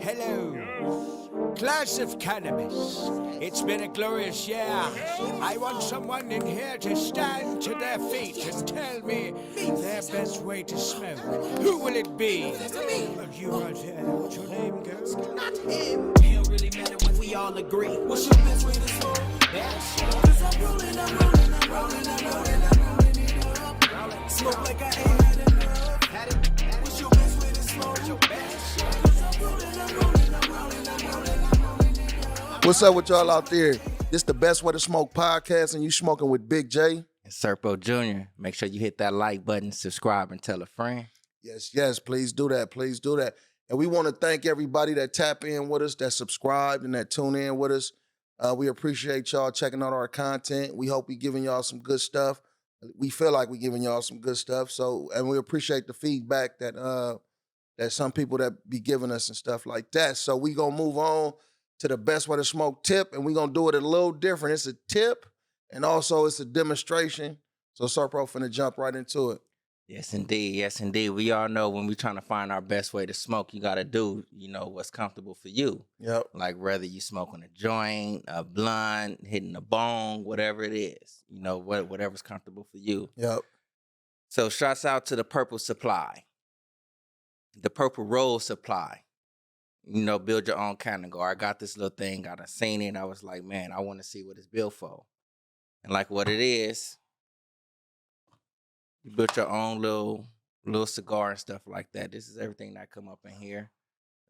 Hello. Glass of cannabis. It's been a glorious year. I want someone in here to stand to their feet and tell me their best way to smoke. Who will it be? You right here. What's your name, girl? Not him. It don't really matter when we all agree. What's your best way to smoke? Cause I'm rolling it up. Smoke like I ain't had enough. What's your best way to smoke? Cause I'm rolling it up. What's up with y'all out there? This the Best Way to Smoke podcast, and you smoking with Big J. And Serpo Jr. Make sure you hit that like button, subscribe, and tell a friend. Yes, please do that. Please do that. And we want to thank everybody that tap in with us, that subscribed, and that tune in with us. We appreciate y'all checking out our content. We hope we giving y'all some good stuff. We feel like we giving y'all some good stuff. So, and we appreciate the feedback that some people that be giving us and stuff like that. So we gonna move on to the Best Way to Smoke tip, and we gonna do it a little different. It's a tip, and also it's a demonstration. So Serpo finna jump right into it. Yes, indeed. Yes, indeed. We all know when we're trying to find our best way to smoke, you got to do, what's comfortable for you. Yep. Like whether you smoking a joint, a blunt, hitting a bong, whatever it is, whatever's comfortable for you. Yep. So shouts out to the Purple Supply, the Purple Roll Supply. Build your own category. I got this little thing. I done seen it. I was like, man, I want to see what it's built for. And like what it is, you built your own little cigar and stuff like that. This is everything that come up in here.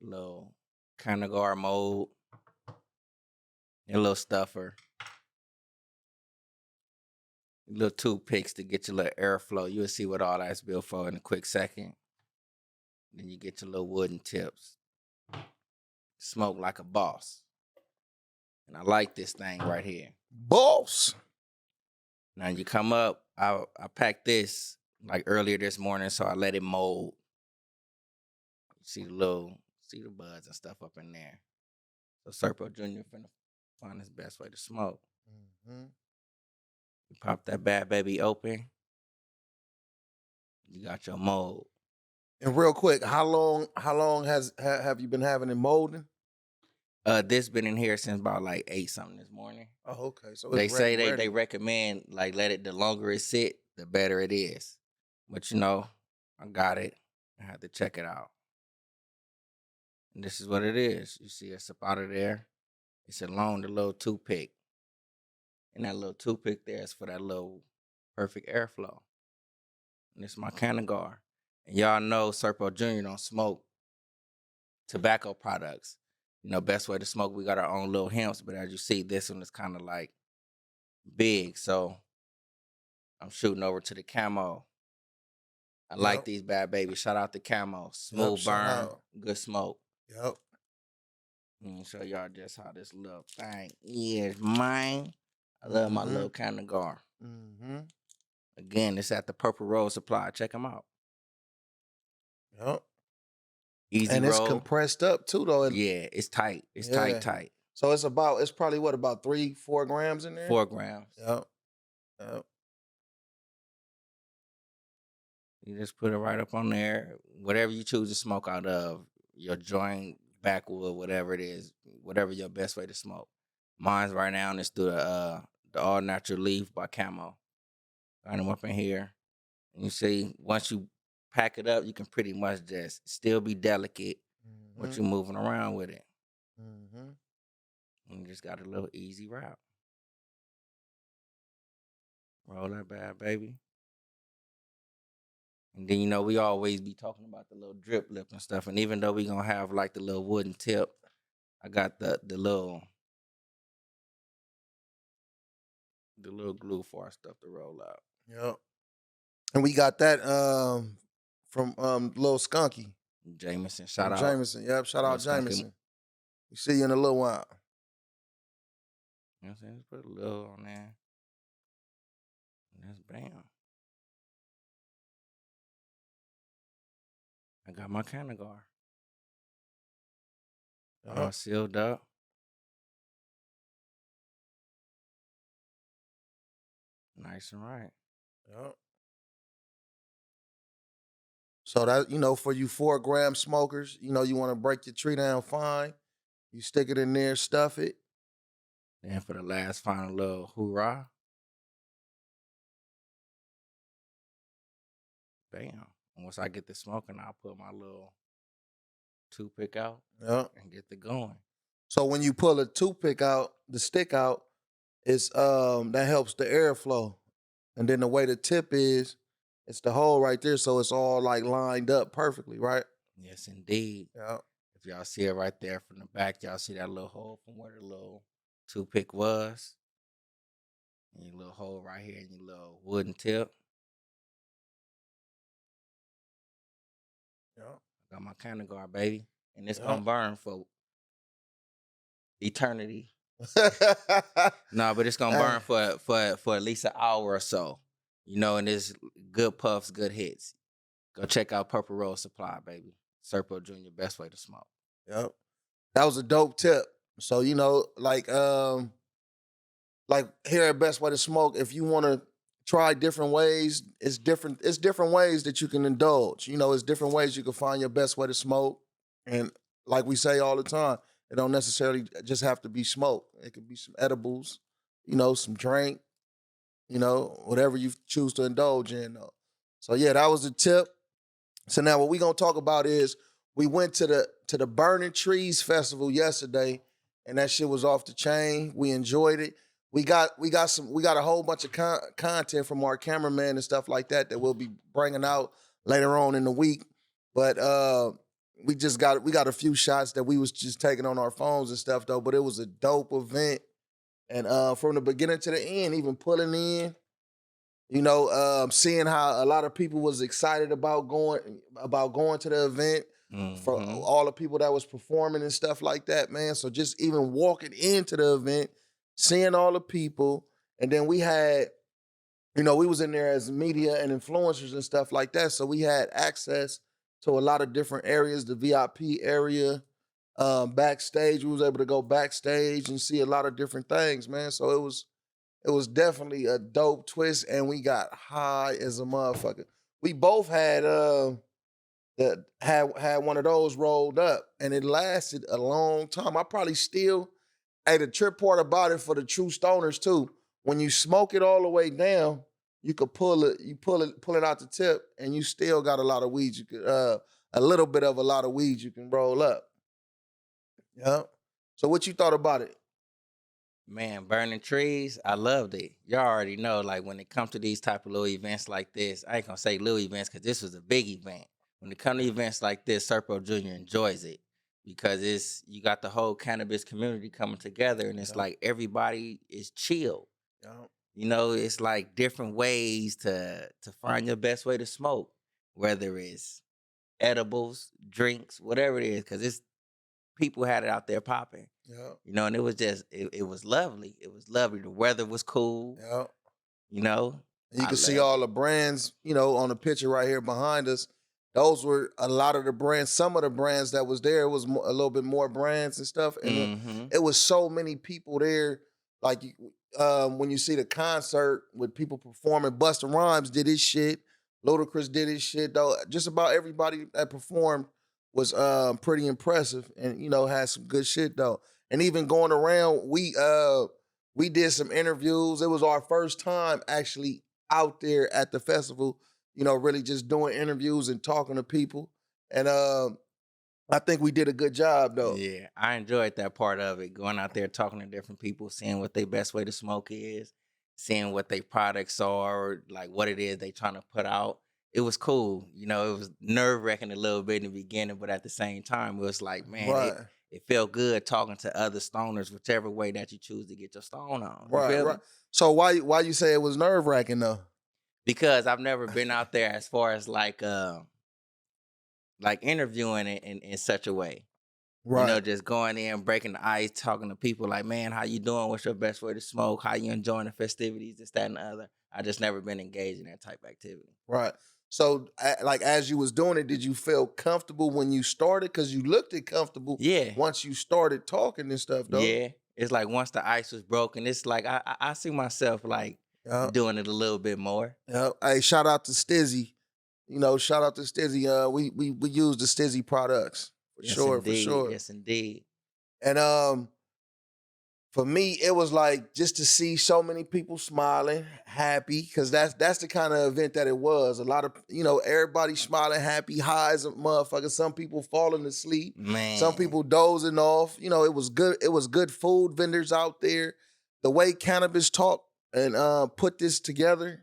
A little category mold. A little stuffer. Little toothpicks to get your little airflow. You'll see what all that's built for in a quick second. Then you get your little wooden tips. Smoke like a boss. And I like this thing right here. Boss. Now you come up, I packed this like earlier this morning, so I let it mold. See the buds and stuff up in there. So Serpo Jr. finna find his best way to smoke. Mm-hmm. You pop that bad baby open. You got your mold. And real quick, how long have you been having it molding? This been in here since about like 8 something this morning. Oh, okay. So they it's say ready. they recommend like the longer it sit, the better it is. But I got it. I had to check it out. And this is what it is. You see it's up out of there. It's along the little toothpick. And that little toothpick there is for that little perfect airflow. And this is my category. And y'all know Serpo Jr. don't smoke tobacco products. Best way to smoke, we got our own little hemps, but as you see, this one is kind of like big. So I'm shooting over to the camo. I like these bad babies. Shout out to camo. Smooth burn, good smoke. Yep. Let me show y'all just how this little thing is, man. I love my little category. Mm-hmm. Again, it's at the Purple Roll Supply. Check them out. Yep. Easy and roll. It's compressed up too, though. Yeah, it's tight. It's tight. So it's probably about 3-4 grams in there? 4 grams. Yep. You just put it right up on there. Whatever you choose to smoke out of, your joint, backwood, whatever it is, whatever your best way to smoke. Mine's right now is through the All Natural Leaf by Camo. Got them up in here. And you see, once you pack it up, you can pretty much just still be delicate what you're moving around with it. Mm-hmm. And you just got a little easy route. Roll that bad baby. And then, we always be talking about the little drip lip and stuff. And even though we going to have like the little wooden tip, I got the little glue for our stuff to roll out. Yep. And we got that from Lil Skunky. Jameson, shout out. Jameson, yep. Shout out Lil Skunky. Jameson. We see you in a little while. You know what I'm saying? Just put a little on there. And that's bam. I got my category. All sealed up. Nice and right. Yep. So that, for you 4-gram smokers, you want to break your tree down fine. You stick it in there, stuff it. Then for the last final little hoorah, bam. And once I get the smoking, I'll put my little toothpick out Yeah. and get the going. So when you pull a toothpick out, the stick out, it's that helps the airflow. And then the way the tip is, it's the hole right there, so it's all like lined up perfectly, right? Yes, indeed. Yeah. If y'all see it right there from the back, y'all see that little hole from where the little toothpick was. And your little hole right here and your little wooden tip. Yeah. Got my candle guard, baby. And it's Yeah. gonna burn for eternity. No, but it's gonna burn for at least an hour or so. And it's good puffs, good hits. Go check out Purple Rose Supply, baby. Serpo Jr., best way to smoke. Yep. That was a dope tip. So, like here at Best Way to Smoke, if you want to try different ways, it's different ways that you can indulge. It's different ways you can find your best way to smoke. And like we say all the time, it don't necessarily just have to be smoke. It could be some edibles, some drink, whatever you choose to indulge in. So yeah, that was the tip. So now what we're gonna talk about is we went to the Burning Trees Festival yesterday, and that shit was off the chain. We enjoyed it. We got a whole bunch of content from our cameraman and stuff like that we'll be bringing out later on in the week. But we got a few shots that we was just taking on our phones and stuff though. But it was a dope event, and from the beginning to the end, even pulling in, seeing how a lot of people was excited about going to the event. For all the people that was performing and stuff like that, man. So just even walking into the event, seeing all the people, and then we had, we was in there as media and influencers and stuff like that. So we had access to a lot of different areas, the VIP area, backstage. We was able to go backstage and see a lot of different things, man. So it was definitely a dope twist, and we got high as a motherfucker. We both had that had one of those rolled up, and it lasted a long time. I probably still, the trip part about it for the true stoners too, when you smoke it all the way down, you could pull it out the tip, and you still got a lot of weed. You could a little bit of a lot of weed you can roll up. Yeah. So what you thought about it? Man, Burning Trees, I loved it. Y'all already know, like, when it comes to these type of little events like this, I ain't gonna say little events because this was a big event. When it comes to events like this, Serpo Jr. enjoys it because you got the whole cannabis community coming together, and it's like everybody is chill. Yeah. It's like different ways to find your best way to smoke, whether it's edibles, drinks, whatever it is, because people had it out there popping. Yeah. And it was just, it was lovely. It was lovely. The weather was cool. Yeah. You can see all the brands, on the picture right here behind us. Those were a lot of the brands. Some of the brands that was there, it was a little bit more brands and stuff. And it was so many people there. Like when you see the concert with people performing, Busta Rhymes did his shit. Ludacris did his shit, though. Just about everybody that performed was pretty impressive, and had some good shit though. And even going around, we did some interviews. It was our first time actually out there at the festival, really just doing interviews and talking to people. And I think we did a good job though. Yeah, I enjoyed that part of it. Going out there, talking to different people, seeing what their best way to smoke is, seeing what their products are, like what it is they trying to put out. It was cool. It was nerve-wracking a little bit in the beginning, but at the same time, it was like, man, Right. it felt good talking to other stoners, whichever way that you choose to get your stone on. You Right, feel right. me? So why you say it was nerve-wracking though? Because I've never been out there as far as like interviewing in such a way. Right. Just going in, breaking the ice, talking to people like, man, how you doing? What's your best way to smoke? How you enjoying the festivities, this, that, and the other. I just never been engaged in that type of activity. Right. So, like, as you was doing it, did you feel comfortable when you started? Because you looked comfortable. Yeah. Once you started talking and stuff, though. Yeah. It's like once the ice was broken, it's like I see myself like doing it a little bit more. Yeah. Hey, shout out to Stizzy. You know, shout out to Stizzy. We use the Stizzy products for Yes, sure, indeed. for sure. Yes, indeed. And for me, it was like just to see so many people smiling, happy, because that's the kind of event that it was. A lot of, you know, everybody smiling, happy, high as a motherfucker. Some people falling asleep, Man. some people dozing off. You know, it was good. It was good food vendors out there. The way Cannabis talked and put this together,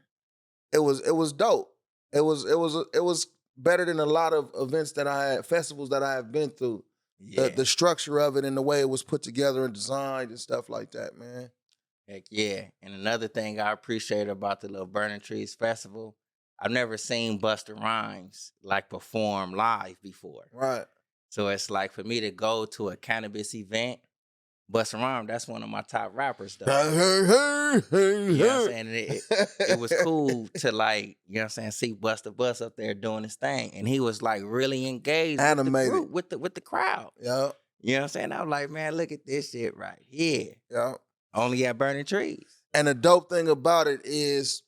it was dope. It was better than a lot of events that I had, festivals that I have been through. Yeah. The structure of it and the way it was put together and designed and stuff like that, man. Heck yeah. And another thing I appreciate about the little Burning Trees Festival, I've never seen Busta Rhymes like perform live before. Right. So it's like for me to go to a cannabis event, Busta Rhymes, that's one of my top rappers though. You know what I'm saying? And it was cool to like, you know what I'm saying, see Busta Bust up there doing his thing. And he was like really engaged Animated. with the crowd. Yeah. You know what I'm saying? I was like, man, look at this shit right here. Yeah. Only at Burning Trees. And the dope thing about it is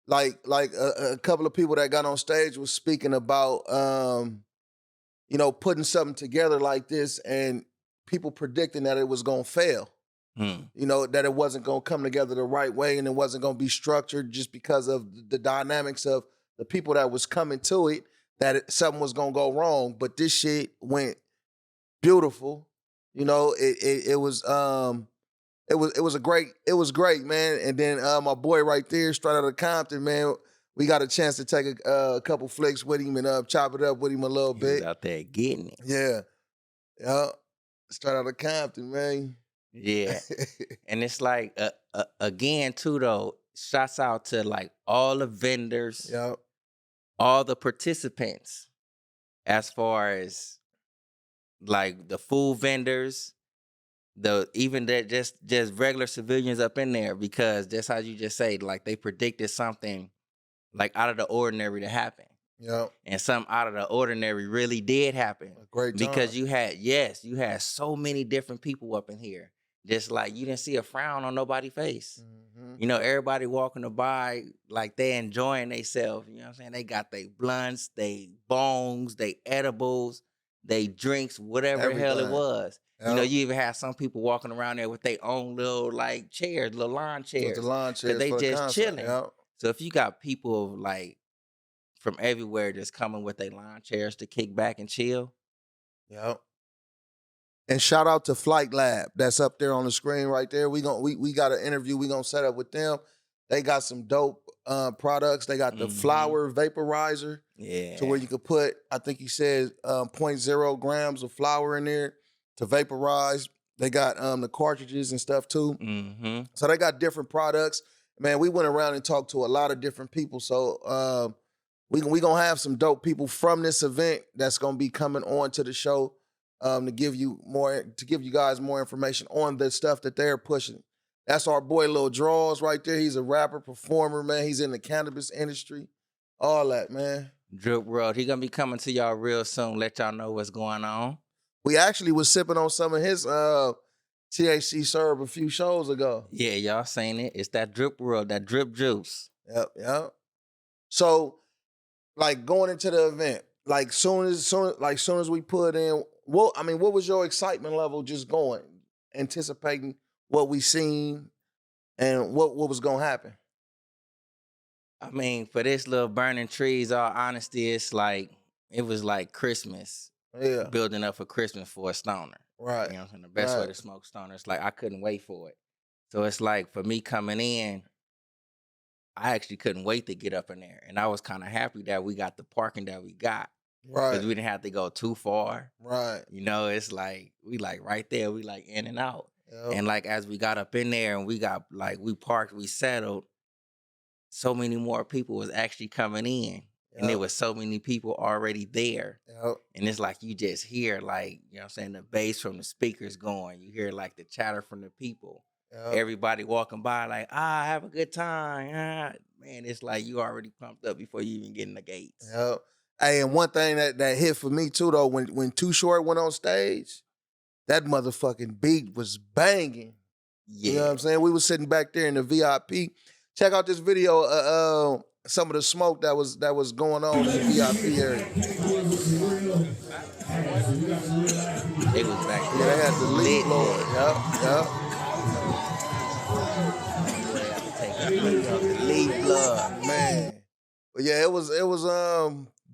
like a couple of people that got on stage was speaking about you know, putting something together like this and people predicting that it was gonna fail. You know, that it wasn't gonna come together the right way and it wasn't gonna be structured just because of the dynamics of the people that was coming to it, that something was gonna go wrong. But this shit went beautiful. You know, it was great, man. And then my boy right there, straight out of Compton, man, we got a chance to take a couple flicks with him and chop it up with him a little He bit. was out there getting it. Yeah. Yeah. Straight out of Compton, man. Yeah. And it's like, again, too, though, shouts out to like all the vendors, Yeah. all the participants, as far as like the food vendors, even that just regular civilians up in there, because that's how you just say, like they predicted something like out of the ordinary to happen. Yeah. And something out of the ordinary really did happen. A great time. Because you had so many different people up in here. Just like you didn't see a frown on nobody's face. Mm-hmm. You know, everybody walking by like they enjoying themselves. You know what I'm saying? They got their blunts, they bongs, they edibles, they drinks, whatever the hell it Everything. was. Yep. You know, you even have some people walking around there with their own little like chairs, little lawn chairs. With the lawn chairs they for the just concert. chilling. Yep. So if you got people like from everywhere just coming with their lawn chairs to kick back and chill. Yep. And shout out to Flight Lab. That's up there on the screen right there. We got an interview we gonna set up with them. They got some dope products. They got the flower vaporizer. Yeah. To where you could put, I think he said 0.0 grams of flour in there to vaporize. They got the cartridges and stuff too. Mm-hmm. So they got different products. Man, we went around and talked to a lot of different people. So we gonna have some dope people from this event that's gonna be coming on to the show to give you guys more information on the stuff that they're pushing. That's our boy Lil Draws right there. He's a rapper, performer, man. He's in the cannabis industry. All that, man. Drip World. He gonna be coming to y'all real soon. Let y'all know what's going on. We actually was sipping on some of his THC syrup a few shows ago. Yeah, y'all seen it. It's that Drip World, that drip juice. Yep. So, like going into the event, like soon as we put in, what was your excitement level just going, anticipating what we seen and what was gonna happen? I mean, for this little Burning Trees, all honesty, it was like Christmas. Yeah. Building up for Christmas for a stoner. Right. You know what I'm saying? The best way Right. to smoke stoner. It's like I couldn't wait for it. So it's like for me coming in, I actually couldn't wait to get up in there. And I was kind of happy that we got the parking that we got. Right. Because we didn't have to go too far. Right. You know, it's like we like right there, we like in and out. Yep. And like as we got up in there and we got like we parked, we settled, so many more people was actually coming in. And there was so many people already there. Yep. And it's like you just hear like, you know what I'm saying, the bass from the speakers going. You hear like the chatter from the people. Yep. Everybody walking by like, have a good time. Man, it's like you already pumped up before you even get in the gates. Yep. Hey, and one thing that hit for me too though, when Too Short went on stage, that motherfucking beat was banging. Yeah. You know what I'm saying? We was sitting back there in the VIP. Check out this video. Some of the smoke that was going on in the VIP area. They was back Yeah, there. they had the lead blower. Yep. The lead blood. Man. But yeah, it was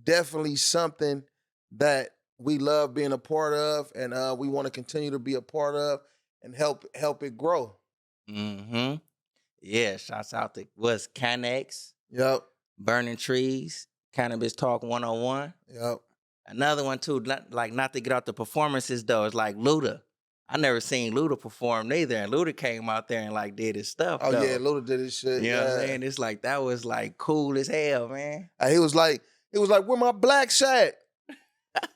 definitely something that we love being a part of, and we want to continue to be a part of and help it grow. Mm-hmm. Yeah, shouts out to what's Canex, Yep. Burning Trees, Cannabis Talk 101. Yep. Another one too, not to get out the performances though, it's like Luda. I never seen Luda perform neither, and Luda came out there and like did his stuff. Oh though. yeah, Luda did his shit. You know what I'm saying? It's like that was like cool as hell, man. He was like, where my blacks at?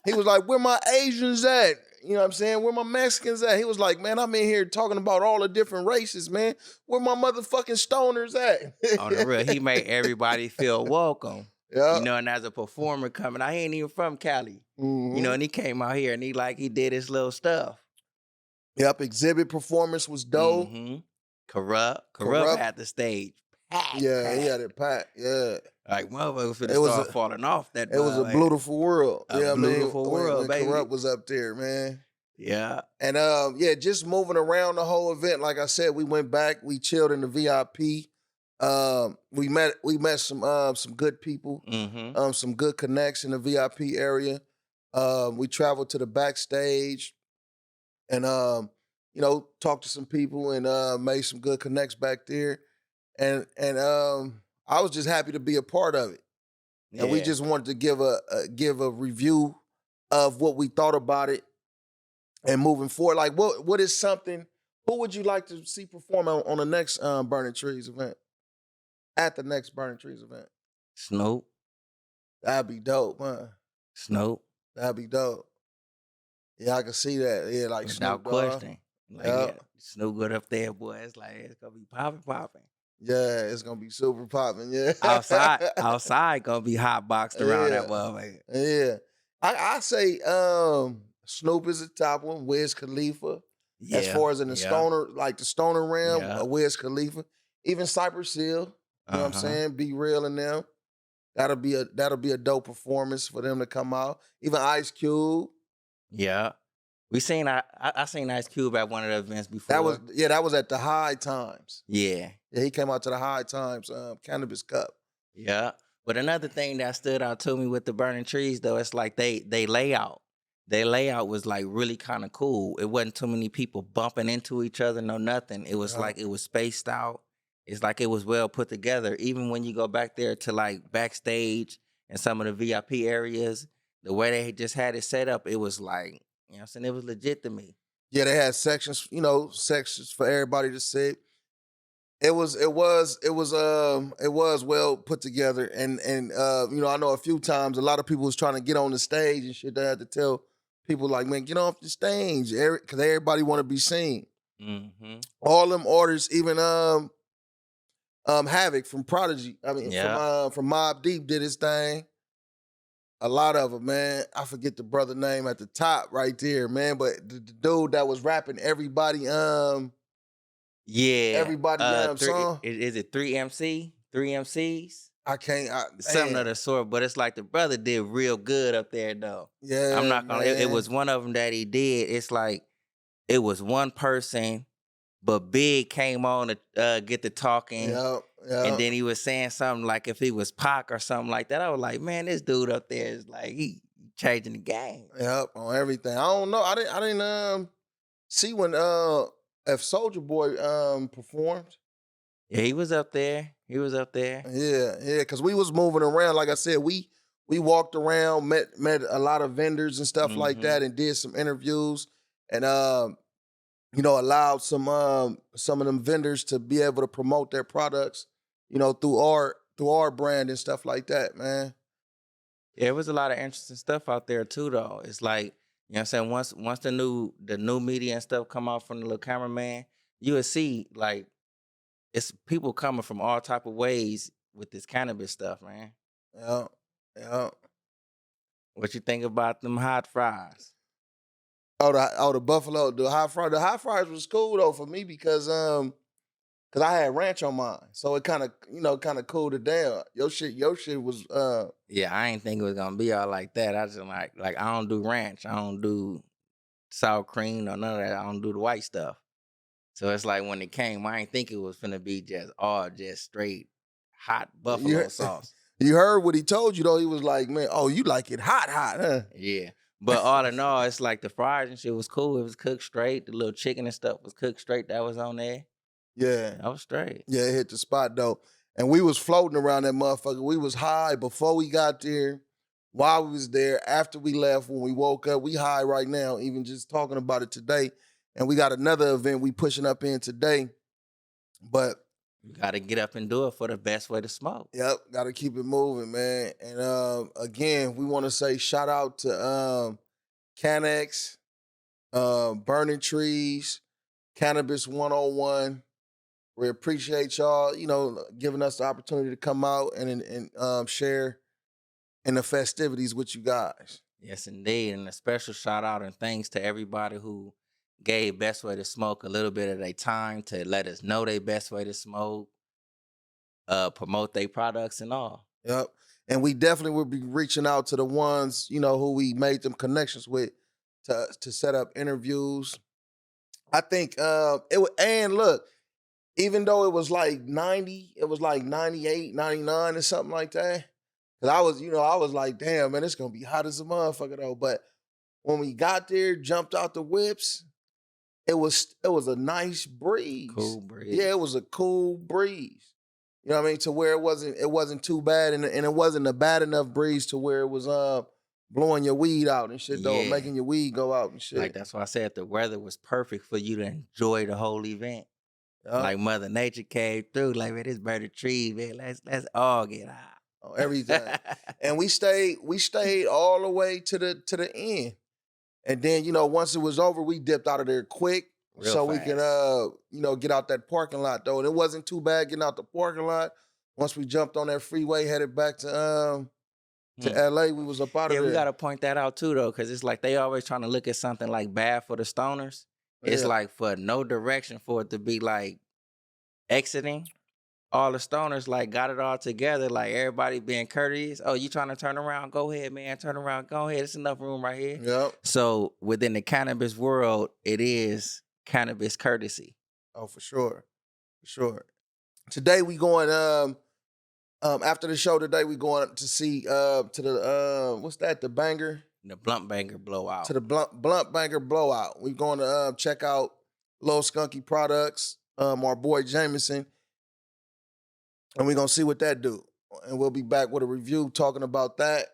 He was like, where my Asians at? You know what I'm saying? Where my Mexicans at? He was like, man, I'm in here talking about all the different races, man. Where my motherfucking stoners at? On the real, he made everybody feel welcome. Yeah. You know, and as a performer coming out, he ain't even from Cali. Mm-hmm. You know, and he came out here and he did his little stuff. Yep, exhibit performance was dope. Mm-hmm. Corrupt had the stage. Yeah, he had it packed. Yeah. Like motherfuckers finna start falling off that. It was a beautiful world. Beautiful world, when baby. Corrupt was up there, man. Yeah. And just moving around the whole event. Like I said, we went back, we chilled in the VIP. We met some good people, some good connects in the VIP area. We traveled to the backstage and talked to some people and made some good connects back there. And I was just happy to be a part of it. Yeah. And we just wanted to give a review of what we thought about it and moving forward. Like what is something, who would you like to see perform on the next Burning Trees event? At the next Burning Trees event? Snoop. That'd be dope, man. Snoop. That'd be dope. Yeah, I can see that. Yeah, like without Snoop question. Like Snoop good up there, boy. It's like it's gonna be popping. Yeah, it's gonna be super popping. Yeah, outside gonna be hot boxed around that motherfucker. Yeah, I say Snoop is the top one. Wiz Khalifa, as far as in the stoner, like the stoner realm, Wiz Khalifa, even Cypress Hill. You know what I'm saying? Be Real in them. That'll be a dope performance for them to come out. Even Ice Cube. Yeah. We seen I seen Ice Cube at one of the events before. That was at the High Times. Yeah. Yeah, he came out to the High Times Cannabis Cup. Yeah. But another thing that stood out to me with the Burning Trees though, it's like they layout. Their layout was like really kind of cool. It wasn't too many people bumping into each other, no nothing. It was like it was spaced out. It's like it was well put together. Even when you go back there to like backstage and some of the VIP areas, the way they just had it set up, it was like, you know what I'm saying? It was legit to me. Yeah, they had sections, sections for everybody to sit. It was well put together. And I know a few times a lot of people was trying to get on the stage and shit. They had to tell people like, man, get off the stage, because everybody want to be seen. Mm-hmm. All them artists, even Havoc from Prodigy, from Mobb Deep did his thing. A lot of them, man. I forget the brother name at the top right there, man. But the dude that was rapping everybody, everybody song. Is it 3MC? 3 MCs? I can't. Something of the sort, but it's like the brother did real good up there, though. Yeah, I'm not gonna. It was one of them that he did. It's like it was one person. But Big came on to get the talking, and then he was saying something like if he was Pac or something like that. I was like, man, this dude up there is like he changing the game. Yep, on everything. I don't know. I didn't see when if Soulja Boy performed. Yeah, he was up there. Yeah, because we was moving around. Like I said, we walked around, met a lot of vendors and stuff like that, and did some interviews, and allowed some of them vendors to be able to promote their products, through our brand and stuff like that, man. Yeah, it was a lot of interesting stuff out there too, though. It's like, you know what I'm saying, once the new media and stuff come out from the little cameraman, you will see like it's people coming from all type of ways with this cannabis stuff, man. Yeah. What you think about them hot fries? The Buffalo, the hot fries was cool though for me because Cause I had ranch on mine, so it kind of cooled it down. Your shit was Yeah, I ain't think it was gonna be all like that. I just like I don't do ranch. I don't do sour cream or none of that. I don't do the white stuff. So it's like when it came, I ain't think it was finna be just straight hot buffalo sauce. You heard what he told you though. He was like, man, oh, you like it hot, huh? Yeah. But all in all, it's like the fries and shit was cool. It was cooked straight. The little chicken and stuff was cooked straight. That was on there. Yeah. That was straight. Yeah, it hit the spot though. And we was floating around that motherfucker. We was high before we got there, while we was there, after we left, when we woke up. We high right now, even just talking about it today. And we got another event we pushing up in today. But you gotta get up and do it for the best way to smoke. Yep, gotta keep it moving, man. And again, we want to say shout out to Canex, Burning Trees, Cannabis 101. We appreciate y'all, giving us the opportunity to come out and share in the festivities with you guys. Yes, indeed. And a special shout out and thanks to everybody who gave Best Way to Smoke a little bit of their time to let us know their best way to smoke, promote their products and all. Yep. And we definitely will be reaching out to the ones, who we made them connections with to set up interviews. I think and look, even though it was like 90, it was like 98, 99 or something like that. Cause I was like, damn, man, it's gonna be hot as a motherfucker though. But when we got there, jumped out the whips, it was a nice breeze. Cool breeze. Yeah, it was a cool breeze. You know what I mean? To where it wasn't too bad, and it wasn't a bad enough breeze to where it was blowing your weed out and shit, though, making your weed go out and shit. Like that's why I said the weather was perfect for you to enjoy the whole event. Like Mother Nature came through, like, man, this bird of trees, man. Let's all get out. Oh, everything. And we stayed all the way to the end. And then, once it was over, we dipped out of there quick. Real so fast. We can get out that parking lot though. And it wasn't too bad getting out the parking lot. Once we jumped on that freeway, headed back to LA, we was up out of there. Yeah, we gotta point that out too though, because it's like they always trying to look at something like bad for the stoners. It's like for no direction for it to be like exiting. All the stoners like got it all together, like everybody being courteous. Oh, you trying to turn around? Go ahead, man. Turn around. Go ahead. There's enough room right here. Yep. So within the cannabis world, it is cannabis courtesy. Oh, for sure. For sure. Today we going after the show today, we going to see to the what's that? The banger? The blunt banger blowout. To the blunt banger blowout. We're going to check out Lil Skunky Products, our boy Jameson, and we're gonna see what that do. And we'll be back with a review talking about that.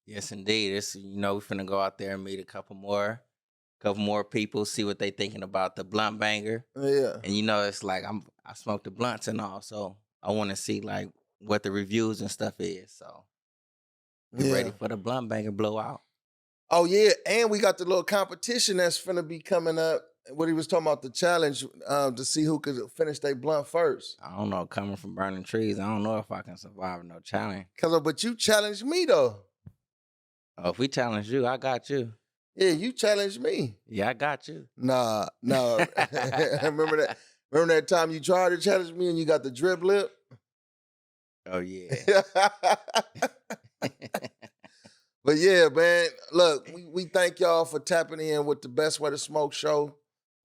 Yes, indeed. It's we're finna go out there and meet a couple more people, see what they thinking about the blunt banger. Yeah. And it's like I smoke the blunts and all, so I want to see like what the reviews and stuff is. So get ready for the blunt banger blowout. Oh yeah, and we got the little competition that's finna be coming up. What he was talking about, the challenge to see who could finish their blunt first. I don't know, coming from Burning Trees, I don't know if I can survive no challenge. But you challenged me though. Oh, if we challenge you, I got you. Yeah, you challenged me. Yeah, I got you. Nah. Remember that? Remember that time you tried to challenge me and you got the drip lip? Oh yeah. But yeah, man, look, we thank y'all for tapping in with the Best Way to Smoke show,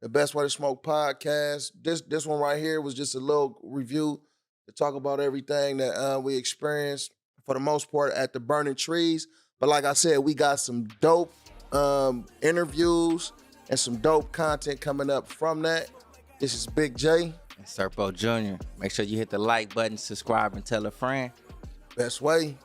the Best Way to Smoke podcast. This one right here was just a little review to talk about everything that we experienced for the most part at the Burning Trees. But like I said, we got some dope interviews and some dope content coming up from that. This is Big J. And Serpo Jr. Make sure you hit the like button, subscribe, and tell a friend. Best Way.